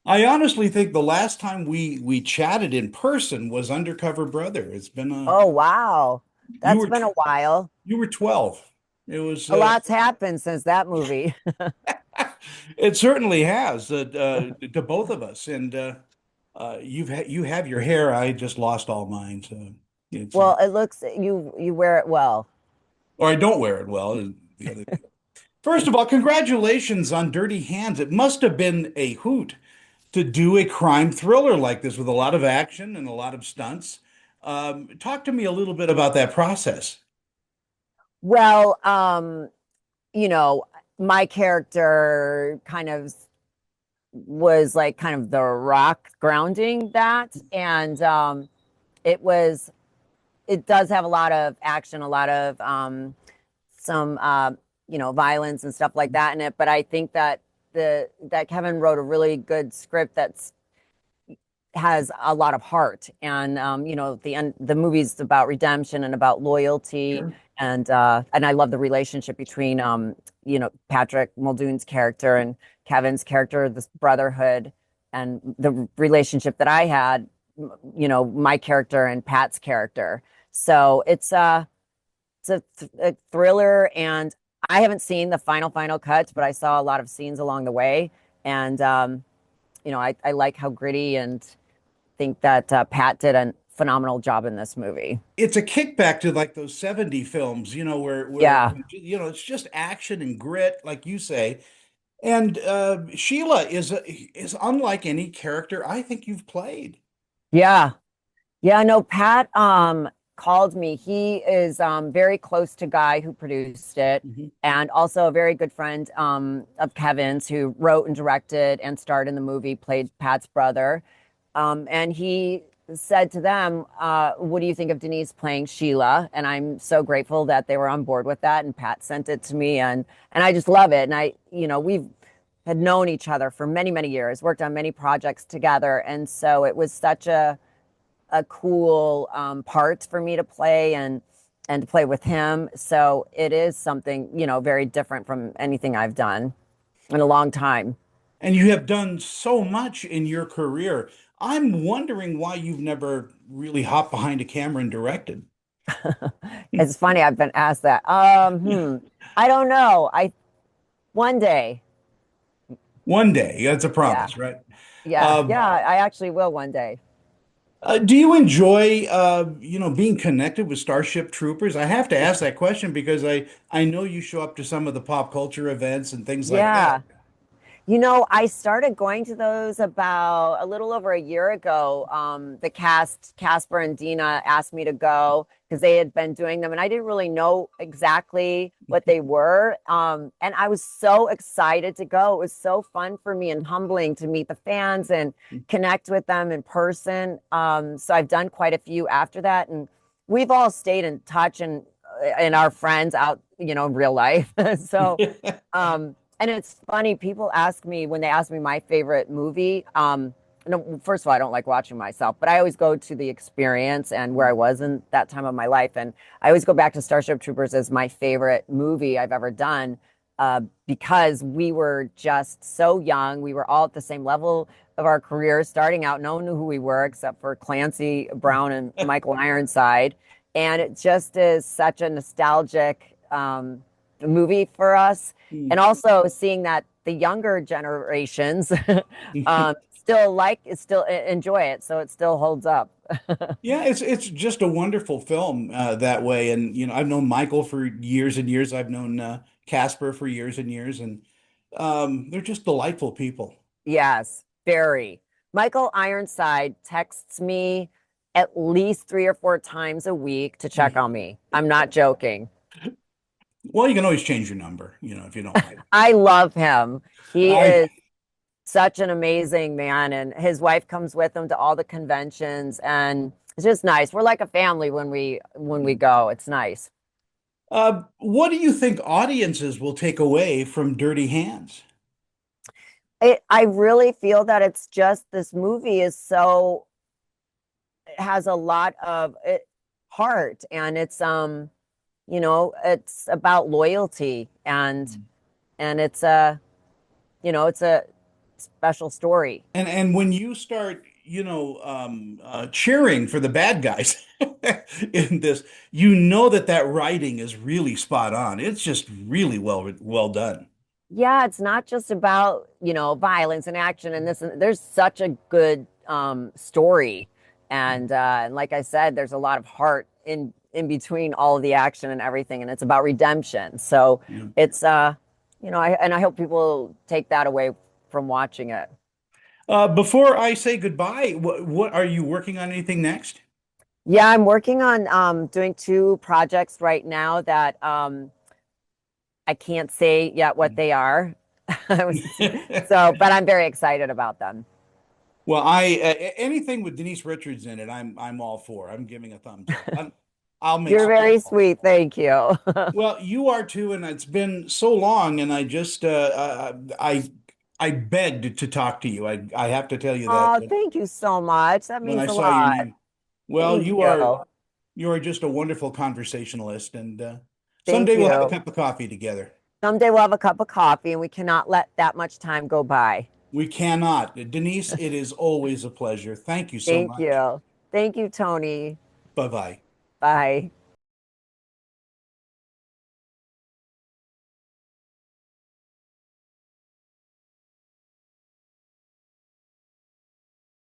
I honestly think the last time we chatted in person was Undercover Brother. It's been Oh, wow. you That's were been tw a while. you were 12. It was A lot's happened since that movie. it certainly has to both of us. And you have your hair. I just lost all mine. So it's Well, it looks you wear it well. or I don't wear it well. The other thing. First of all, congratulations on Dirty Hands. It must have been a hoot to do a crime thriller like this with a lot of action and a lot of stunts. Talk to me a little bit about that process. Well, you know, my character kind of was like kind of the rock grounding that. And it was, it does have a lot of action, a lot of some, violence and stuff like that in it. But I think that that Kevin wrote a really good script that's has a lot of heart. And the movie's about redemption and about loyalty. Sure. And I love the relationship between Patrick Muldoon's character and Kevin's character, this brotherhood, and the relationship that I had, my character and Pat's character. So it's a thriller, and I haven't seen the final cuts, but I saw a lot of scenes along the way. And I like how gritty, and think that Pat did a phenomenal job in this movie. It's a kickback to like those 70 films, where Yeah. it's just action and grit, like you say. And Sheila is unlike any character I think you've played. Yeah. Yeah, no, Pat called me. He is very close to Guy who produced it, Mhm. and also a very good friend of Kevin's who wrote and directed and starred in the movie, played Pat's brother. And he said to them, what do you think of Denise playing Sheila? And I'm so grateful that they were on board with that. And Pat sent it to me, and I just love it. And we've had known each other for many, many years, worked on many projects together. And so it was such a cool part for me to play, and to play with him. So it is something, very different from anything I've done in a long time. And you have done so much in your career. I'm wondering why you've never really hopped behind a camera and directed. It's funny, I've been asked that. I don't know. I One day. One day, that's a Yeah. promise, right? Yeah. Uh, Yeah, I actually will one day. do you enjoy, being connected with Starship Troopers? I have to ask that question because I know you show up to some of the pop culture events and things like that. Yeah. I started going to those about a little over a year ago. The cast, Casper and Dina, asked me to go because they had been doing them, and I didn't really know exactly what they were. And I was so excited to go. It was so fun for me and humbling to meet the fans and connect with them in person. So I've done quite a few after that, and we've all stayed in touch and our friends out, in real life. So. And it's funny, people ask me when they ask me my favorite movie. No, first of all, I don't like watching myself, but I always go to the experience and where I was in that time of my life. And I always go back to Starship Troopers as my favorite movie I've ever done, because we were just so young. We were all at the same level of our careers, starting out. No one knew who we were except for Clancy Brown and Michael Ironside. And it just is such a nostalgic movie for us, and also seeing that the younger generations still enjoy it, so it still holds up. Yeah, it's just a wonderful film that way. And I've known Michael for years and years. I've known Casper for years and years, and they're just delightful people. Yes, very. Michael Ironside texts me at least 3 or 4 times a week to check on me. I'm not joking. Well, you can always change your number, if you don't like. I love him. He I is such an amazing man, and his wife comes with him to all the conventions, and it's just nice. We're like a family when we go. It's nice. what do you think audiences will take away from Dirty Hands? I really feel that it's just this movie is so, it has a lot of heart, and it's about loyalty, and it's a special story. And when you start, cheering for the bad guys in this, you know that that writing is really spot on. It's just really well done. Yeah, it's not just about, violence and action and this, and there's such a good story. And like I said, there's a lot of heart in between all of the action and everything, and it's about redemption. So Yeah. it's I hope people take that away from watching it. Before I say goodbye, what are you working on anything next? Yeah, I'm working on doing two projects right now that I can't say yet what they are. So, but I'm very excited about them. Well, anything with Denise Richards in it, I'm all for. I'm giving a thumbs up. I'll make You're some very phone calls. sweet. Thank you. Well, you are too, and it's been so long, and I begged to talk to you. I have to tell you that Oh, thank you so much. That when I means a saw your lot. name. Well, Thank you. you are just a wonderful conversationalist, and Thank someday we'll have a you. cup of coffee together. Someday we'll have a cup of coffee and we cannot let that much time go by. We cannot. Denise, it is always a pleasure. Thank you so Thank much. you. Thank you, Tony. Bye bye. Bye.